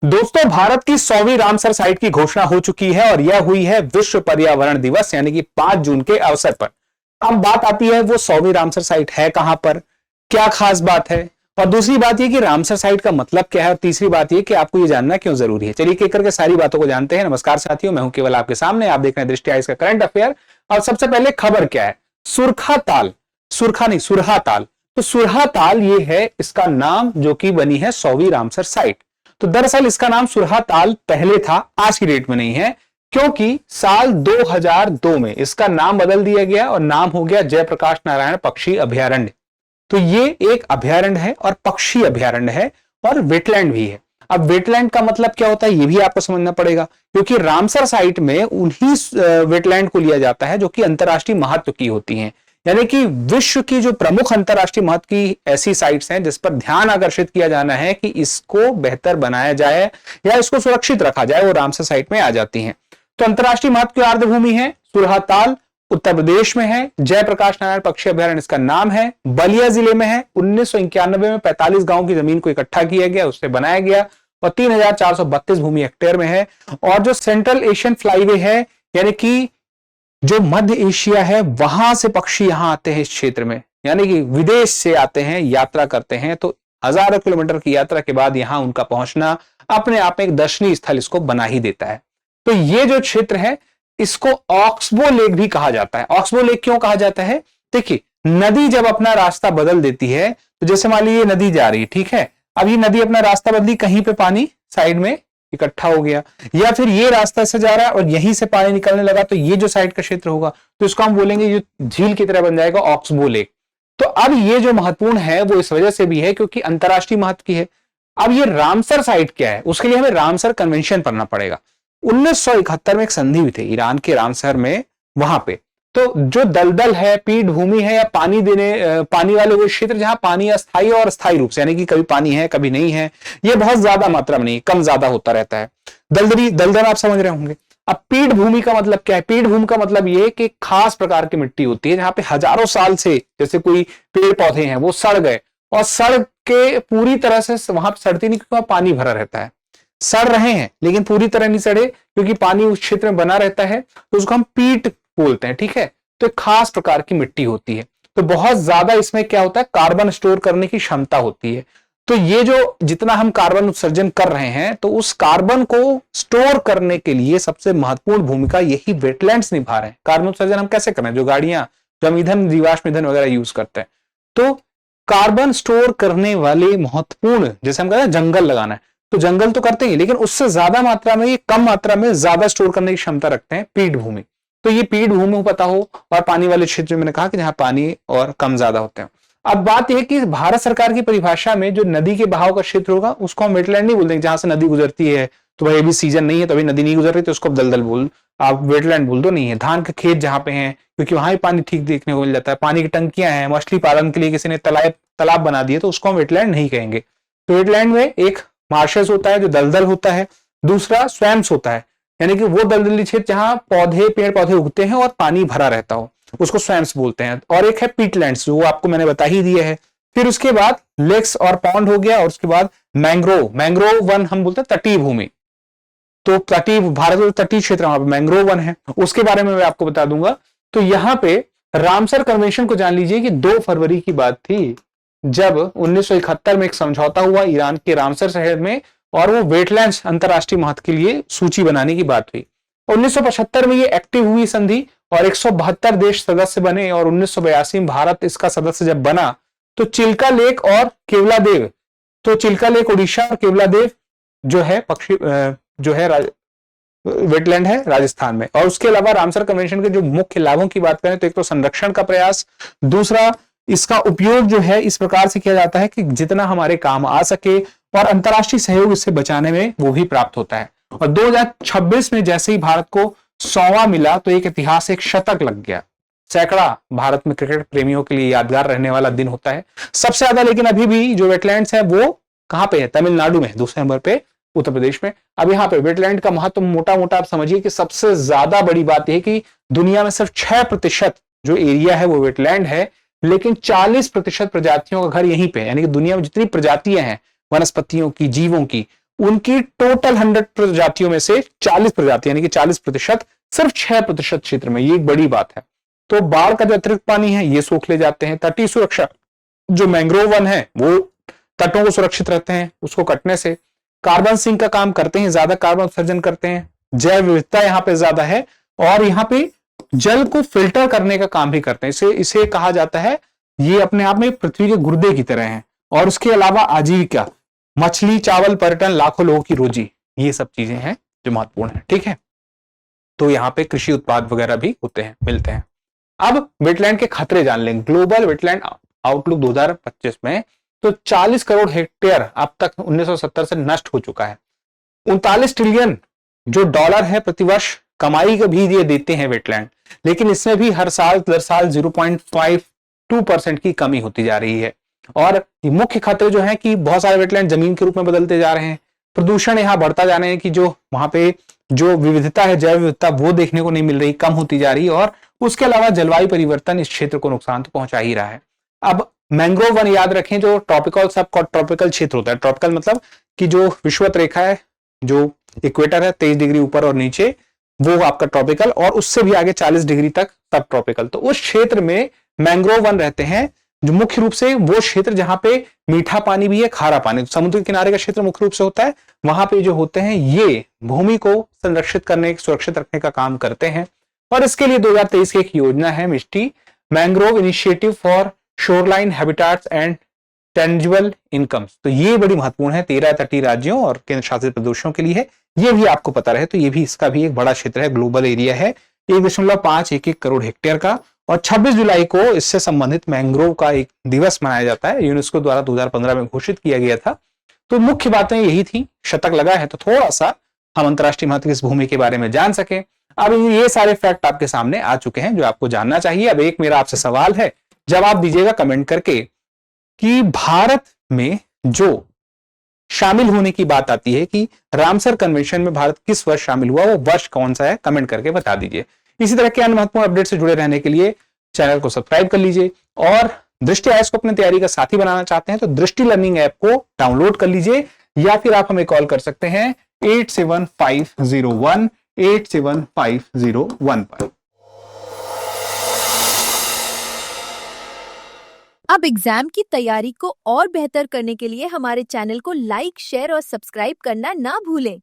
दोस्तों, भारत की 100वीं Ramsar site की घोषणा हो चुकी है और यह हुई है विश्व पर्यावरण दिवस यानी कि 5 जून के अवसर पर। अब बात आती है वो 100वीं रामसर साइट है कहां पर, क्या खास बात है, और दूसरी बात यह कि रामसर साइट का मतलब क्या है, और तीसरी बात यह कि आपको यह जानना क्यों जरूरी है। चलिए एक करके सारी बातों को जानते हैं। नमस्कार साथियों, मैं हूं केवल आपके सामने, आप देख रहे हैं दृष्टि आइज का करंट अफेयर। और सबसे पहले खबर क्या है, सुरखा ताल, सुरखा नहीं सुरहा ताल। तो सुरहा ताल ये है इसका नाम जो कि बनी है 100वीं रामसर साइट। तो दरअसल इसका नाम सुरहा ताल पहले था, आज की डेट में नहीं है, क्योंकि साल 2002 में इसका नाम बदल दिया गया और नाम हो गया जयप्रकाश नारायण पक्षी अभयारण्य। तो ये एक अभयारण्य है और पक्षी अभयारण्य है और वेटलैंड भी है। अब वेटलैंड का मतलब क्या होता है ये भी आपको समझना पड़ेगा, क्योंकि रामसर साइट में उन्हीं वेटलैंड को लिया जाता है जो कि अंतरराष्ट्रीय महत्व की होती हैं, यानी कि विश्व की जो प्रमुख अंतरराष्ट्रीय महत्व की ऐसी साइट्स हैं जिस पर ध्यान आकर्षित किया जाना है कि इसको बेहतर बनाया जाए या इसको सुरक्षित रखा जाए, वो रामसर साइट में आ जाती हैं। तो अंतरराष्ट्रीय महत्व की आर्द्रभूमि है सुरहा ताल, उत्तर प्रदेश में है। जयप्रकाश नारायण पक्षी अभयारण्य इसका नाम है, बलिया जिले में है। 1991 में 45 गांव की जमीन को इकट्ठा किया गया, उससे बनाया गया और 3432 भूमि हेक्टेयर में है। और जो सेंट्रल एशियन फ्लाईवे है, यानी कि जो मध्य एशिया है, वहां से पक्षी यहां आते हैं इस क्षेत्र में, यानी कि विदेश से आते हैं, यात्रा करते हैं। तो हजारों किलोमीटर की यात्रा के बाद यहां उनका पहुंचना अपने आप में एक दर्शनीय स्थल इसको बना ही देता है। तो ये जो क्षेत्र है इसको ऑक्सबो लेक भी कहा जाता है। ऑक्सबो लेक क्यों कहा जाता है, देखिए नदी जब अपना रास्ता बदल देती है, तो जैसे मान लीजिए नदी जा रही है, ठीक है, अब ये नदी अपना रास्ता बदली, कहीं पे पानी साइड में इकट्ठा हो गया, या फिर ये रास्ता से जा रहा है और यहीं से पानी निकलने लगा, तो ये जो साइड का क्षेत्र होगा तो इसको हम बोलेंगे ये झील की तरह बन जाएगा, ऑक्सबो लेक। तो अब ये जो महत्वपूर्ण है वो इस वजह से भी है क्योंकि अंतरराष्ट्रीय महत्व की है। अब ये रामसर साइट क्या है, उसके लिए हमें रामसर कन्वेंशन पढ़ना पड़ेगा। 1971 में एक संधि हुई थी ईरान के रामसर में, वहां पे तो जो दलदल है, पीठ भूमि है या पानी वाले वो क्षेत्र जहां पानी अस्थायी और स्थायी रूप से, यानी कि कभी पानी है कभी नहीं है, ये बहुत ज्यादा मात्रा में नहीं, कम ज्यादा होता रहता है। दलदल आप समझ रहे होंगे। अब पीठ भूमि का मतलब क्या है, पीठ भूमि का मतलब ये कि खास प्रकार की मिट्टी होती है जहां पे हजारों साल से, जैसे कोई पेड़ पौधे हैं वो सड़ गए और सड़ के पूरी तरह से वहां सड़ती नहीं, क्योंकि पानी भरा रहता है, सड़ रहे हैं लेकिन पूरी तरह नहीं सड़े क्योंकि पानी उस क्षेत्र में बना रहता है, तो उसको हम पीठ बोलते हैं, ठीक है। तो एक खास प्रकार की मिट्टी होती है, तो बहुत ज्यादा इसमें क्या होता है, कार्बन स्टोर करने की क्षमता होती है। तो ये जो जितना हम कार्बन उत्सर्जन कर रहे हैं, तो उस कार्बन को स्टोर करने के लिए सबसे महत्वपूर्ण भूमिका यही वेटलैंड्स निभा रहे हैं। कार्बन उत्सर्जन हम कैसे कर रहे हैं, जो गाड़ियां, जो हम ईंधन, जीवाश्म ईंधन वगैरह यूज करते हैं, तो कार्बन स्टोर करने वाले महत्वपूर्ण, जैसे हम कहते हैं जंगल लगाना है, तो जंगल तो करते ही, लेकिन उससे ज्यादा मात्रा में, ये कम मात्रा में ज्यादा स्टोर करने की क्षमता रखते हैं पीठ भूमि। तो ये पीठ भूमि पता हो, और पानी वाले क्षेत्र में मैंने कहा कि जहां पानी और कम ज्यादा होते हैं। अब बात यह कि भारत सरकार की परिभाषा में जो नदी के बहाव का क्षेत्र होगा उसको हम वेटलैंड नहीं बोलते, जहां से नदी गुजरती है, तो भाई अभी सीजन नहीं है तो अभी नदी नहीं गुजर रही तो उसको दलदल बोल, आप वेटलैंड बोल दो, नहीं है। धान के खेत जहां पे हैं, क्योंकि वहां भी पानी ठीक देखने को मिल जाता है, पानी की टंकियां हैं, मछली पालन के लिए किसी ने तालाब बना दिए, तो उसको हम वेटलैंड नहीं कहेंगे। तो वेटलैंड में एक मार्शस होता है जो दलदल होता है, दूसरा स्वैम्स होता है, यानी कि वो दलदली क्षेत्र जहां पेड़ पौधे उगते हैं और पानी भरा रहता हो, उसको स्वैम्स बोलते हैं। और एक है पीटलैंड्स, जो आपको मैंने बता ही दिया है। फिर उसके बाद लेक्स और पॉन्ड हो गया, और उसके बाद मैंग्रोव वन हम बोलते हैं तटीय भूमि। तो तटीय, भारत में तटीय क्षेत्र वहां पे मैंग्रोव वन है, उसके बारे में मैं आपको बता दूंगा। तो यहां पे रामसर कन्वेंशन को जान लीजिए कि 2 फरवरी की बात थी, जब 1971 में एक समझौता हुआ ईरान के रामसर शहर में, और वो वेटलैंड्स अंतरराष्ट्रीय महत्व के लिए सूची बनाने की बात हुई। 1975 में ये एक्टिव हुई संधि और 172 देश सदस्य बने, और 1982 में भारत इसका सदस्य जब बना, तो चिल्का लेक और केवलादेव, तो चिल्का लेक उड़ीसा और केवलादेव जो है पक्षी जो है वेटलैंड है राजस्थान में। और उसके अलावा रामसर कन्वेंशन के जो मुख्य लाभों की बात करें तो एक तो संरक्षण का प्रयास, दूसरा इसका उपयोग जो है इस प्रकार से किया जाता है कि जितना हमारे काम आ सके, और अंतरराष्ट्रीय सहयोग इससे बचाने में वो भी प्राप्त होता है। और 2026 में जैसे ही भारत को 100वां मिला तो एक ऐतिहासिक शतक लग गया, सैकड़ा भारत में क्रिकेट प्रेमियों के लिए यादगार रहने वाला दिन होता है सबसे ज्यादा। लेकिन अभी भी जो वेटलैंड्स है वो कहां पे है, तमिलनाडु में, दूसरे नंबर पे उत्तर प्रदेश में। अब यहाँ पे वेटलैंड का महत्व मोटा मोटा आप समझिए कि सबसे ज्यादा बड़ी बात यह कि दुनिया में सिर्फ 6% जो एरिया है वो वेटलैंड है, लेकिन 40% प्रजातियों का घर यहीं पे है, यानी कि दुनिया में जितनी प्रजातियां हैं वनस्पतियों की, जीवों की, उनकी टोटल 100 प्रजातियों में से 40 प्रजाति यानी कि 40% सिर्फ 6% क्षेत्र में, ये एक बड़ी बात है। तो बाढ़ का जो अतिरिक्त पानी है ये सोख ले जाते हैं। तटीय सुरक्षा, जो मैंग्रोव वन है वो तटों को सुरक्षित रहते हैं उसको कटने से। कार्बन सिंक का काम करते हैं, ज्यादा कार्बन उत्सर्जन करते हैं। जैव विविधता यहाँ पे ज्यादा है और यहाँ पे जल को फिल्टर करने का काम भी करते हैं। इसे कहा जाता है, ये अपने आप में पृथ्वी के गुर्दे की तरह है। और उसके अलावा आजीविका, मछली, चावल, पर्यटन, लाखों लोगों की रोजी, ये सब चीजें हैं जो महत्वपूर्ण है। ठीक है, तो यहाँ पे कृषि उत्पाद वगैरह भी होते हैं, मिलते हैं। अब वेटलैंड के खतरे जान लेंगे। ग्लोबल वेटलैंड आउटलुक 2025 में तो 40 करोड़ हेक्टेयर अब तक 1970 से नष्ट हो चुका है। 39 ट्रिलियन जो डॉलर है प्रतिवर्ष कमाई का भी ये देते हैं वेटलैंड, लेकिन इसमें भी हर साल दर साल 0.52% की कमी होती जा रही है। और मुख्य खतरे जो है कि बहुत सारे वेटलैंड जमीन के रूप में बदलते जा रहे हैं। प्रदूषण यहाँ बढ़ता जा रहे हैं कि जो वहां पे जो विविधता है, जैव विविधता, वो देखने को नहीं मिल रही, कम होती जा रही है। और उसके अलावा जलवायु परिवर्तन इस क्षेत्र को नुकसान तो पहुंचा ही रहा है। अब मैंग्रोव वन याद रखें, जो ट्रॉपिकल सब ट्रॉपिकल क्षेत्र होता है। ट्रॉपिकल मतलब कि जो विषुवत रेखा है, जो इक्वेटर है 23 डिग्री ऊपर और नीचे, वो आपका ट्रॉपिकल, और उससे भी आगे 40 डिग्री तक सब ट्रॉपिकल। तो उस क्षेत्र में मैंग्रोव वन रहते हैं, जो मुख्य रूप से वो क्षेत्र जहां पे मीठा पानी भी है, खारा पानी, समुद्र किनारे का क्षेत्र मुख्य रूप से होता है। वहां पे जो होते हैं ये भूमि को संरक्षित करने, सुरक्षित रखने का काम करते हैं। और इसके लिए 2023 की एक योजना है Mishti, mangrove initiative for shoreline habitats and tangible incomes. तो ये बड़ी महत्वपूर्ण है, 13 तटीय राज्यों और केंद्र शासित प्रदेशों के लिए है। ये भी आपको पता रहे, तो ये भी इसका भी एक बड़ा क्षेत्र है, ग्लोबल एरिया है, 1.511 करोड़ हेक्टेयर का। और 26 जुलाई को इससे संबंधित मैंग्रोव का एक दिवस मनाया जाता है, यूनेस्को द्वारा 2015 में घोषित किया गया था। तो मुख्य बातें यही थी। शतक लगा है तो थोड़ा सा हम अंतर्राष्ट्रीय महत्व की इस भूमि के बारे में जान सके। अब ये सारे फैक्ट आपके सामने आ चुके हैं जो आपको जानना चाहिए। अब एक मेरा आपसे सवाल है, जवाब दीजिएगा कमेंट करके, कि भारत में जो शामिल होने की बात आती है कि रामसर कन्वेंशन में भारत किस वर्ष शामिल हुआ, वो वर्ष कौन सा है, कमेंट करके बता दीजिए। इसी तरह के अन्य महत्वपूर्ण अपडेट से जुड़े रहने के लिए चैनल को सब्सक्राइब कर लीजिए। और दृष्टि आईएएस को अपने तैयारी का साथी बनाना चाहते हैं तो दृष्टि लर्निंग ऐप को डाउनलोड कर लीजिए, या फिर आप हमें कॉल कर सकते हैं 8750187501 पर। अब एग्जाम की तैयारी को और बेहतर करने के लिए हमारे चैनल को लाइक, शेयर और सब्सक्राइब करना ना भूलें।